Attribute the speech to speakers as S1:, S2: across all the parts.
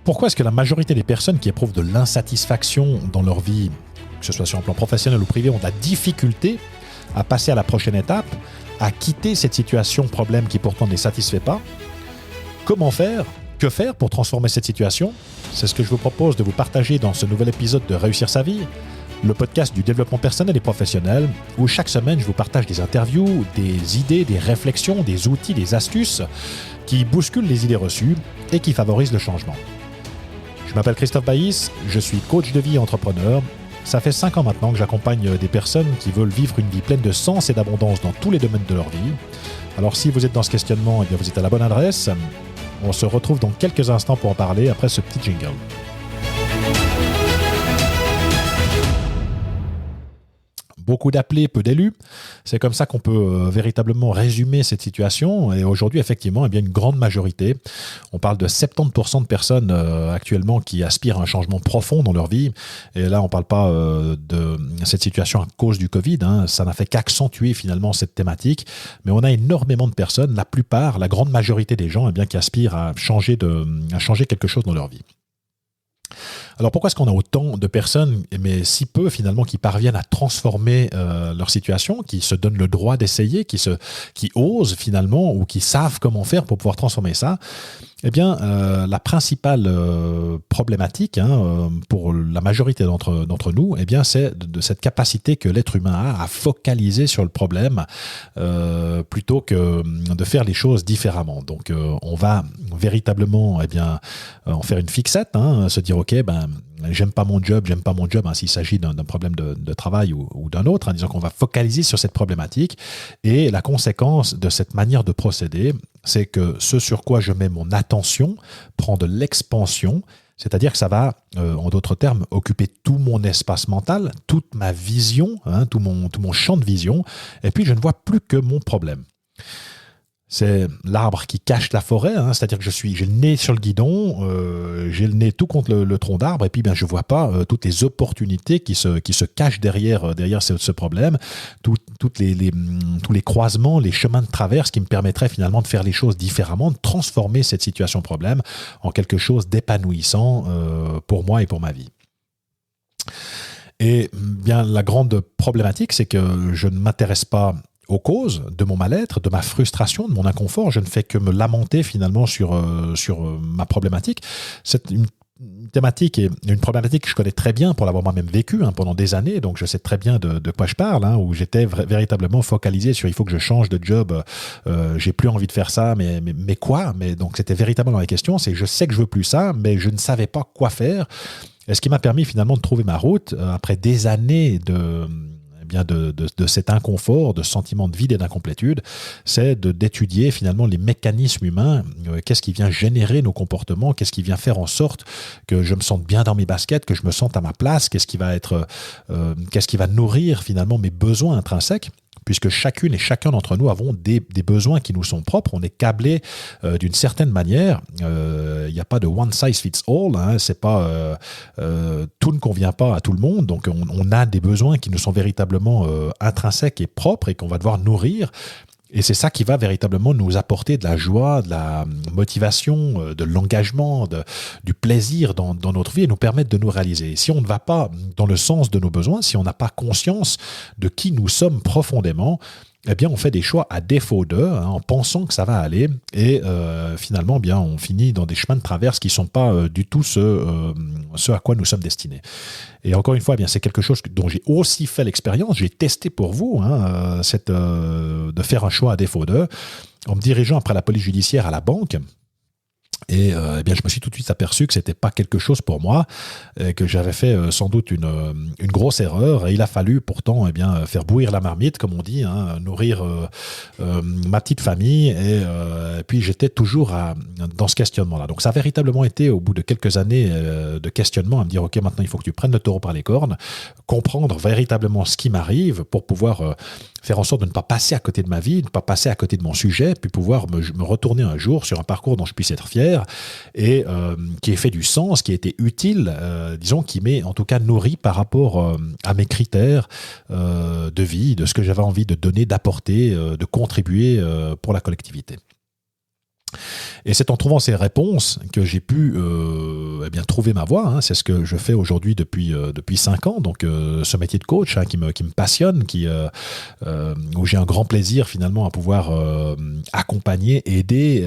S1: Pourquoi est-ce que la majorité des personnes qui éprouvent de l'insatisfaction dans leur vie, que ce soit sur un plan professionnel ou privé, ont de la difficulté à passer à la prochaine étape, à quitter cette situation problème qui pourtant ne les satisfait pas? Comment faire? Que faire pour transformer cette situation? C'est ce que je vous propose de vous partager dans ce nouvel épisode de Réussir sa vie, le podcast du développement personnel et professionnel, où chaque semaine je vous partage des interviews, des idées, des réflexions, des outils, des astuces qui bousculent les idées reçues et qui favorisent le changement. Je m'appelle Christophe Baïs, je suis coach de vie et entrepreneur. Ça fait 5 ans maintenant que j'accompagne des personnes qui veulent vivre une vie pleine de sens et d'abondance dans tous les domaines de leur vie. Alors si vous êtes dans ce questionnement, eh bien vous êtes à la bonne adresse. On se retrouve dans quelques instants pour en parler après ce petit jingle. Beaucoup d'appelés, peu d'élus. C'est comme ça qu'on peut véritablement résumer cette situation. Et aujourd'hui, effectivement, eh bien, une grande majorité, on parle de 70% de personnes actuellement qui aspirent à un changement profond dans leur vie. Et là, on ne parle pas de cette situation à cause du Covid. Ça n'a fait qu'accentuer finalement cette thématique. Mais on a énormément de personnes, la plupart, la grande majorité des gens, eh bien, qui aspirent à changer quelque chose dans leur vie. Alors pourquoi est-ce qu'on a autant de personnes, mais si peu finalement, qui parviennent à transformer leur situation, qui se donnent le droit d'essayer, qui osent finalement ou qui savent comment faire pour pouvoir transformer ça? Eh bien, la principale problématique pour la majorité d'entre nous, eh bien, c'est de cette capacité que l'être humain a à focaliser sur le problème plutôt que de faire les choses différemment. Donc, on va véritablement en faire une fixette, se dire ok, j'aime pas mon job, s'il s'agit d'un problème de travail ou d'un autre, en disant qu'on va focaliser sur cette problématique. Et la conséquence de cette manière de procéder, c'est que ce sur quoi je mets mon attention prend de l'expansion, c'est-à-dire que ça va, en d'autres termes, occuper tout mon espace mental, toute ma vision, tout mon champ de vision, et puis je ne vois plus que mon problème. C'est l'arbre qui cache la forêt, c'est-à-dire que j'ai le nez sur le guidon, j'ai le nez tout contre le tronc d'arbre, et puis je ne vois pas toutes les opportunités qui se cachent derrière ce problème, tous les croisements, les chemins de traverse qui me permettraient finalement de faire les choses différemment, de transformer cette situation problème en quelque chose d'épanouissant pour moi et pour ma vie. Et bien la grande problématique, c'est que je ne m'intéresse pas aux causes de mon mal-être, de ma frustration, de mon inconfort. Je ne fais que me lamenter finalement sur ma problématique. C'est une thématique et une problématique que je connais très bien pour l'avoir moi-même vécu pendant des années, donc je sais très bien de quoi je parle, où j'étais véritablement focalisé sur il faut que je change de job, j'ai plus envie de faire ça, mais quoi? Mais donc c'était véritablement la question, c'est je sais que je veux plus ça, mais je ne savais pas quoi faire. Et ce qui m'a permis finalement de trouver ma route après des années de cet inconfort, de sentiment de vide et d'incomplétude, c'est d'étudier finalement les mécanismes humains, qu'est-ce qui vient générer nos comportements, qu'est-ce qui vient faire en sorte que je me sente bien dans mes baskets, que je me sente à ma place, qu'est-ce qui va nourrir finalement mes besoins intrinsèques, puisque chacune et chacun d'entre nous avons des besoins qui nous sont propres, on est câblés d'une certaine manière, il n'y a pas de one size fits all, c'est pas tout ne convient pas à tout le monde, donc on a des besoins qui nous sont véritablement intrinsèques et propres et qu'on va devoir nourrir. Et c'est ça qui va véritablement nous apporter de la joie, de la motivation, de l'engagement, du plaisir dans notre vie et nous permettre de nous réaliser. Et si on ne va pas dans le sens de nos besoins, si on n'a pas conscience de qui nous sommes profondément, eh bien, on fait des choix à défaut d'eux, en pensant que ça va aller, et finalement, bien, on finit dans des chemins de traverse qui ne sont pas du tout ce à quoi nous sommes destinés. Et encore une fois, eh bien, c'est quelque chose dont j'ai aussi fait l'expérience, j'ai testé pour vous, de faire un choix à défaut d'eux, en me dirigeant après la police judiciaire à la banque. Et je me suis tout de suite aperçu que c'était pas quelque chose pour moi, et que j'avais fait sans doute une grosse erreur. Et il a fallu pourtant faire bouillir la marmite, comme on dit, nourrir ma petite famille. Et puis j'étais toujours dans ce questionnement-là. Donc ça a véritablement été, au bout de quelques années de questionnement, à me dire ok, maintenant il faut que tu prennes le taureau par les cornes, comprendre véritablement ce qui m'arrive pour pouvoir faire en sorte de ne pas passer à côté de ma vie, de ne pas passer à côté de mon sujet, puis pouvoir me retourner un jour sur un parcours dont je puisse être fier et qui ait fait du sens, qui ait été utile, disons, qui m'ait en tout cas nourri par rapport à mes critères de vie, de ce que j'avais envie de donner, d'apporter, de contribuer pour la collectivité. Et c'est en trouvant ces réponses que j'ai pu trouver ma voie. C'est ce que je fais aujourd'hui depuis 5 ans. Donc ce métier de coach qui me passionne, où j'ai un grand plaisir finalement à pouvoir accompagner, aider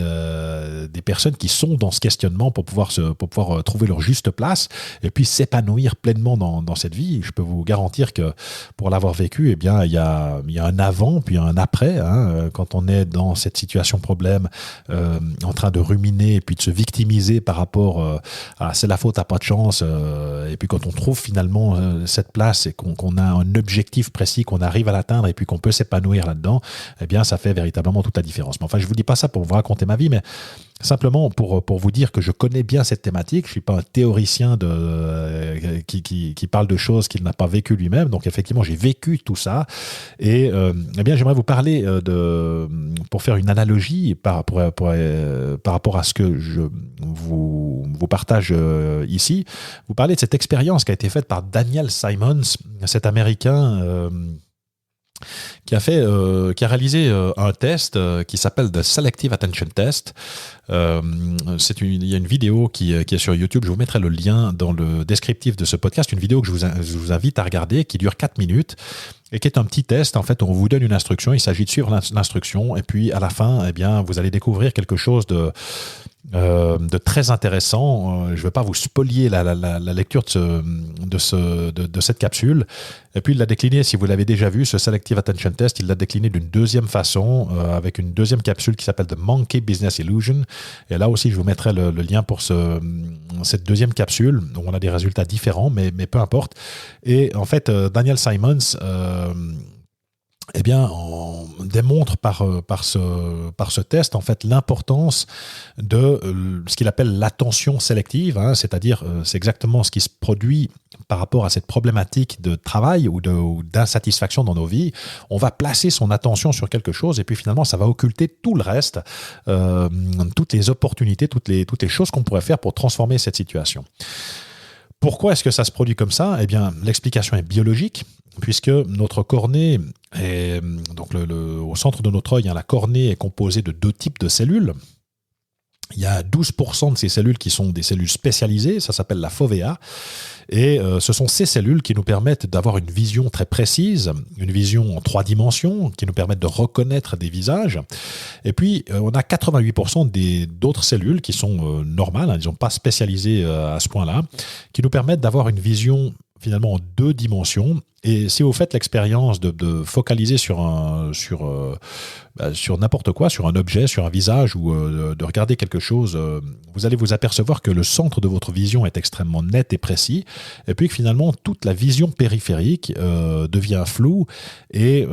S1: des personnes qui sont dans ce questionnement pour pouvoir trouver leur juste place et puis s'épanouir pleinement dans cette vie. Je peux vous garantir que pour l'avoir vécu, il y a un avant puis un après. Quand on est dans cette situation problème, en train de ruminer et puis de se victimiser par rapport à c'est la faute, t'as pas de chance, et puis quand on trouve finalement cette place et qu'on a un objectif précis, qu'on arrive à l'atteindre et puis qu'on peut s'épanouir là-dedans, ça fait véritablement toute la différence. Mais enfin, je vous dis pas ça pour vous raconter ma vie, mais simplement pour vous dire que je connais bien cette thématique. Je ne suis pas un théoricien qui parle de choses qu'il n'a pas vécues lui-même. Donc effectivement, j'ai vécu tout ça. Et j'aimerais vous parler pour faire une analogie par rapport à ce que je vous partage ici. Vous parlez de cette expérience qui a été faite par Daniel Simons, cet Américain qui a réalisé un test qui s'appelle The Selective Attention Test. Il y a une vidéo qui est sur YouTube, je vous mettrai le lien dans le descriptif de ce podcast, une vidéo que je vous invite à regarder, qui dure 4 minutes et qui est un petit test. En fait, on vous donne une instruction, il s'agit de suivre l'instruction et puis à la fin, vous allez découvrir quelque chose de très intéressant. Je ne vais pas vous spolier la lecture de cette capsule. Et puis il l'a décliné, si vous l'avez déjà vu, ce Selective Attention Test, il l'a décliné d'une deuxième façon, avec une deuxième capsule qui s'appelle The Monkey Business Illusion. Et là aussi, je vous mettrai le lien pour cette deuxième capsule, où on a des résultats différents, mais peu importe. Et en fait, Daniel Simons on démontre par ce test en fait l'importance de ce qu'il appelle l'attention sélective, c'est-à-dire c'est exactement ce qui se produit par rapport à cette problématique de travail ou d'insatisfaction dans nos vies. On va placer son attention sur quelque chose et puis finalement ça va occulter tout le reste, toutes les opportunités, toutes les choses qu'on pourrait faire pour transformer cette situation. Pourquoi est-ce que ça se produit comme ça ? L'explication est biologique, puisque notre cornée est, donc au centre de notre œil, la cornée est composée de 2 types de cellules. Il y a 12% de ces cellules qui sont des cellules spécialisées, ça s'appelle la fovea, et ce sont ces cellules qui nous permettent d'avoir une vision très précise, une vision en 3 dimensions, qui nous permettent de reconnaître des visages. Et puis, on a 88% d'autres cellules qui sont normales, elles ne sont pas spécialisées à ce point-là, qui nous permettent d'avoir une vision finalement en 2 dimensions. Et si vous faites l'expérience de focaliser sur n'importe quoi, sur un objet, sur un visage ou de regarder quelque chose, vous allez vous apercevoir que le centre de votre vision est extrêmement net et précis, et puis que finalement toute la vision périphérique devient floue, et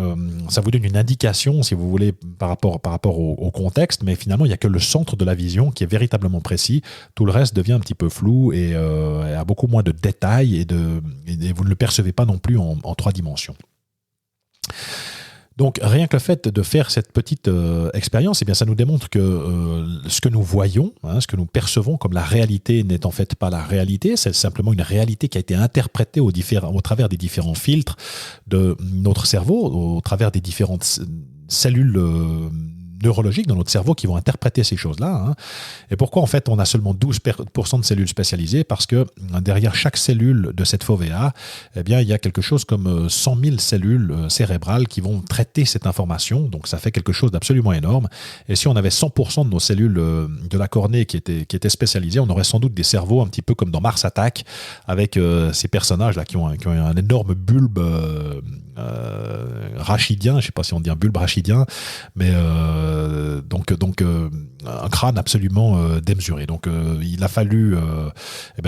S1: ça vous donne une indication, si vous voulez, par rapport au contexte, mais finalement il n'y a que le centre de la vision qui est véritablement précis, tout le reste devient un petit peu flou et a beaucoup moins de détails, et vous ne le percevez pas non plus en 3 dimensions. Donc rien que le fait de faire cette petite expérience, ça nous démontre que ce que nous voyons, ce que nous percevons comme la réalité n'est en fait pas la réalité, c'est simplement une réalité qui a été interprétée au travers des différents filtres de notre cerveau, au travers des différentes cellules neurologiques dans notre cerveau qui vont interpréter ces choses-là. Et pourquoi en fait on a seulement 12% de cellules spécialisées ? Parce que derrière chaque cellule de cette fovea, il y a quelque chose comme 100 000 cellules cérébrales qui vont traiter cette information. Donc ça fait quelque chose d'absolument énorme. Et si on avait 100% de nos cellules de la cornée qui étaient spécialisées, on aurait sans doute des cerveaux un petit peu comme dans Mars Attack, avec ces personnages-là qui ont un énorme bulbe rachidien. Je ne sais pas si on dit un bulbe rachidien, mais donc un crâne absolument démesuré. Donc il a fallu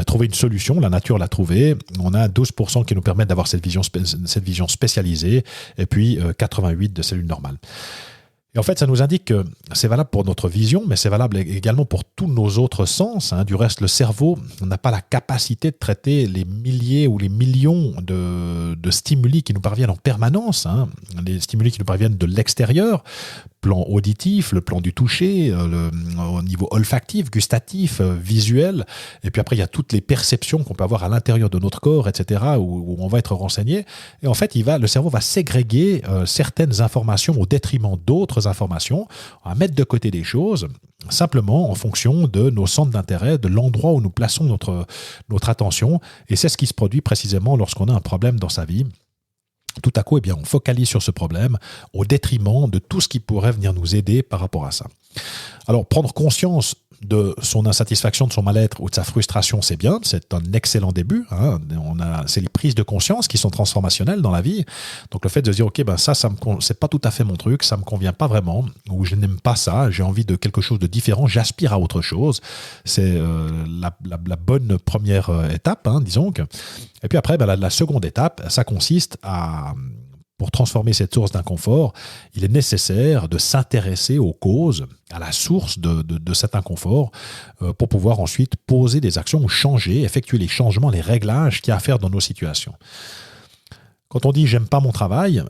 S1: trouver une solution, la nature l'a trouvé. On a 12% qui nous permettent d'avoir cette vision spécialisée, et puis 88% de cellules normales. Et en fait, ça nous indique que c'est valable pour notre vision, mais c'est valable également pour tous nos autres sens. Du reste, le cerveau n'a pas la capacité de traiter les milliers ou les millions de stimuli qui nous parviennent en permanence, les stimuli qui nous parviennent de l'extérieur, plan auditif, le plan du toucher, au niveau olfactif, gustatif, visuel. Et puis après, il y a toutes les perceptions qu'on peut avoir à l'intérieur de notre corps, etc., où on va être renseigné. Et en fait, le cerveau va ségréguer certaines informations au détriment d'autres informations, à mettre de côté des choses, simplement en fonction de nos centres d'intérêt, de l'endroit où nous plaçons notre attention. Et c'est ce qui se produit précisément lorsqu'on a un problème dans sa vie. Tout à coup, on focalise sur ce problème au détriment de tout ce qui pourrait venir nous aider par rapport à ça. Alors, prendre conscience de son insatisfaction, de son mal-être ou de sa frustration, c'est bien, c'est un excellent début. C'est les prises de conscience qui sont transformationnelles dans la vie. Donc le fait de se dire, ok, c'est pas tout à fait mon truc, ça me convient pas vraiment, ou je n'aime pas ça, j'ai envie de quelque chose de différent, j'aspire à autre chose. C'est la bonne première étape, disons. Et puis après, la seconde étape, ça consiste pour transformer cette source d'inconfort, il est nécessaire de s'intéresser aux causes, à la source de cet inconfort, pour pouvoir ensuite poser des actions ou effectuer les changements, les réglages qu'il y a à faire dans nos situations. Quand on dit « j'aime pas mon travail »,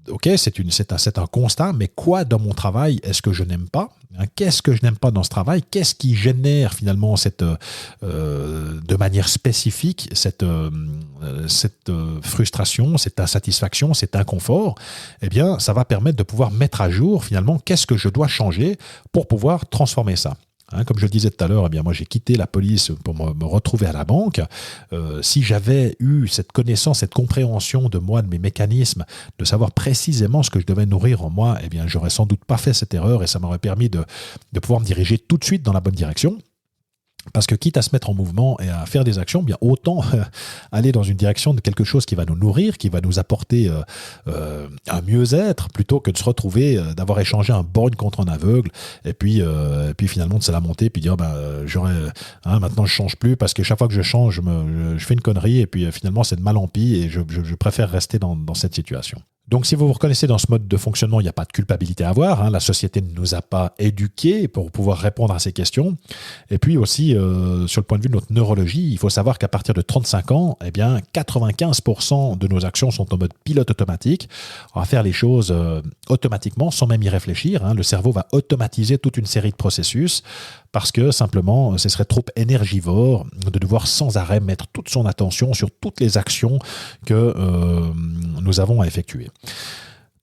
S1: ok, c'est un constat, mais quoi dans mon travail est-ce que je n'aime pas ? Qu'est-ce que je n'aime pas dans ce travail ? Qu'est-ce qui génère finalement de manière spécifique cette frustration, cette insatisfaction, cet inconfort ? Eh bien, ça va permettre de pouvoir mettre à jour finalement qu'est-ce que je dois changer pour pouvoir transformer ça. Comme je le disais tout à l'heure, moi j'ai quitté la police pour me retrouver à la banque. Si j'avais eu cette connaissance, cette compréhension de moi, de mes mécanismes, de savoir précisément ce que je devais nourrir en moi, j'aurais sans doute pas fait cette erreur et ça m'aurait permis de pouvoir me diriger tout de suite dans la bonne direction. Parce que quitte à se mettre en mouvement et à faire des actions, autant aller dans une direction de quelque chose qui va nous nourrir, qui va nous apporter un mieux-être, plutôt que de se retrouver, d'avoir échangé un borgne contre un aveugle, et puis finalement de se la monter, puis dire maintenant je change plus, parce que chaque fois que je change, je fais une connerie, et puis finalement c'est de mal en pis, et je préfère rester dans cette situation. Donc, si vous vous reconnaissez dans ce mode de fonctionnement, il n'y a pas de culpabilité à avoir. La société ne nous a pas éduqués pour pouvoir répondre à ces questions. Et puis aussi, sur le point de vue de notre neurologie, il faut savoir qu'à partir de 35 ans, 95% de nos actions sont en mode pilote automatique. On va faire les choses automatiquement, sans même y réfléchir. Le cerveau va automatiser toute une série de processus parce que simplement, ce serait trop énergivore de devoir sans arrêt mettre toute son attention sur toutes les actions que nous avons à effectuer.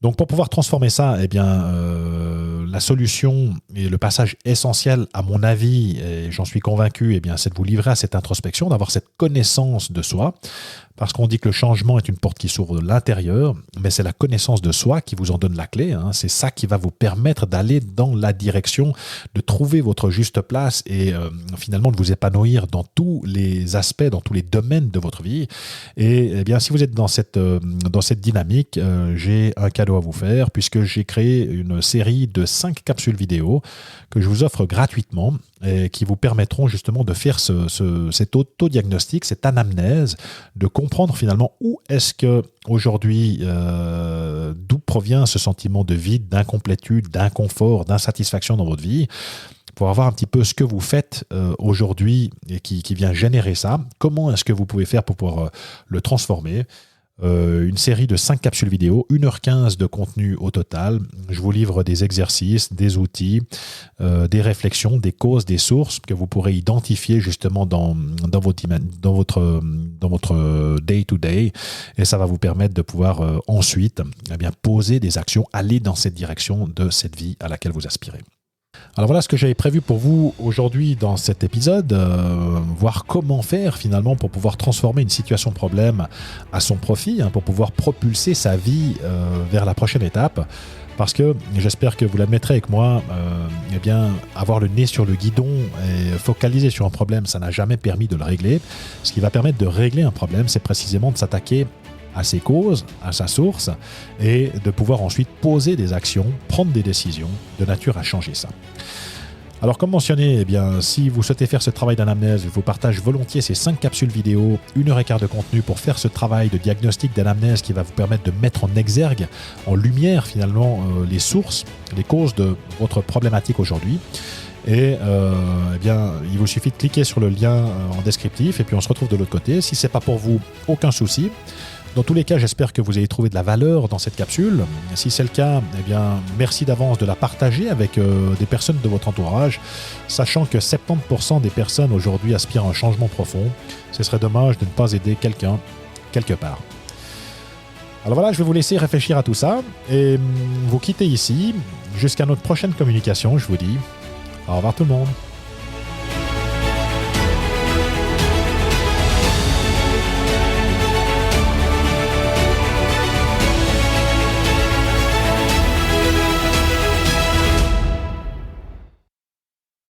S1: Donc pour pouvoir transformer ça, la solution et le passage essentiel à mon avis, et j'en suis convaincu, c'est de vous livrer à cette introspection, d'avoir cette connaissance de soi, parce qu'on dit que le changement est une porte qui s'ouvre de l'intérieur, mais c'est la connaissance de soi qui vous en donne la clé. C'est ça qui va vous permettre d'aller dans la direction, de trouver votre juste place et finalement de vous épanouir dans tous les aspects, dans tous les domaines de votre vie. Et si vous êtes dans cette dynamique, j'ai un cadeau à vous faire, puisque j'ai créé une série de 5 capsules vidéo que je vous offre gratuitement et qui vous permettront justement de faire cet autodiagnostic, cette anamnèse, de comprendre finalement où est-ce que aujourd'hui, d'où provient ce sentiment de vide, d'incomplétude, d'inconfort, d'insatisfaction dans votre vie, pour voir un petit peu ce que vous faites aujourd'hui et qui vient générer ça. Comment est-ce que vous pouvez faire pour pouvoir le transformer ? Une série de 5 capsules vidéo, 1h15 de contenu au total. Je vous livre des exercices, des outils, des réflexions, des causes, des sources que vous pourrez identifier justement dans votre day-to-day, et ça va vous permettre de pouvoir ensuite poser des actions, aller dans cette direction de cette vie à laquelle vous aspirez. Alors voilà ce que j'avais prévu pour vous aujourd'hui dans cet épisode, voir comment faire finalement pour pouvoir transformer une situation problème à son profit, pour pouvoir propulser sa vie vers la prochaine étape. Parce que j'espère que vous l'admettrez avec moi, avoir le nez sur le guidon et focaliser sur un problème, ça n'a jamais permis de le régler. Ce qui va permettre de régler un problème, c'est précisément de s'attaquer à ses causes, à sa source, et de pouvoir ensuite poser des actions, prendre des décisions de nature à changer ça. Alors comme mentionné, si vous souhaitez faire ce travail d'anamnèse, je vous partage volontiers ces 5 capsules vidéo, 1h15 de contenu pour faire ce travail de diagnostic d'anamnèse qui va vous permettre de mettre en exergue, en lumière finalement, les sources, les causes de votre problématique aujourd'hui. Et il vous suffit de cliquer sur le lien en descriptif et puis on se retrouve de l'autre côté. Si ce n'est pas pour vous, aucun souci. Dans tous les cas, j'espère que vous avez trouvé de la valeur dans cette capsule. Si c'est le cas, eh bien, merci d'avance de la partager avec des personnes de votre entourage, sachant que 70% des personnes aujourd'hui aspirent à un changement profond. Ce serait dommage de ne pas aider quelqu'un quelque part. Alors voilà, je vais vous laisser réfléchir à tout ça et vous quitter ici. Jusqu'à notre prochaine communication, je vous dis au revoir tout le monde.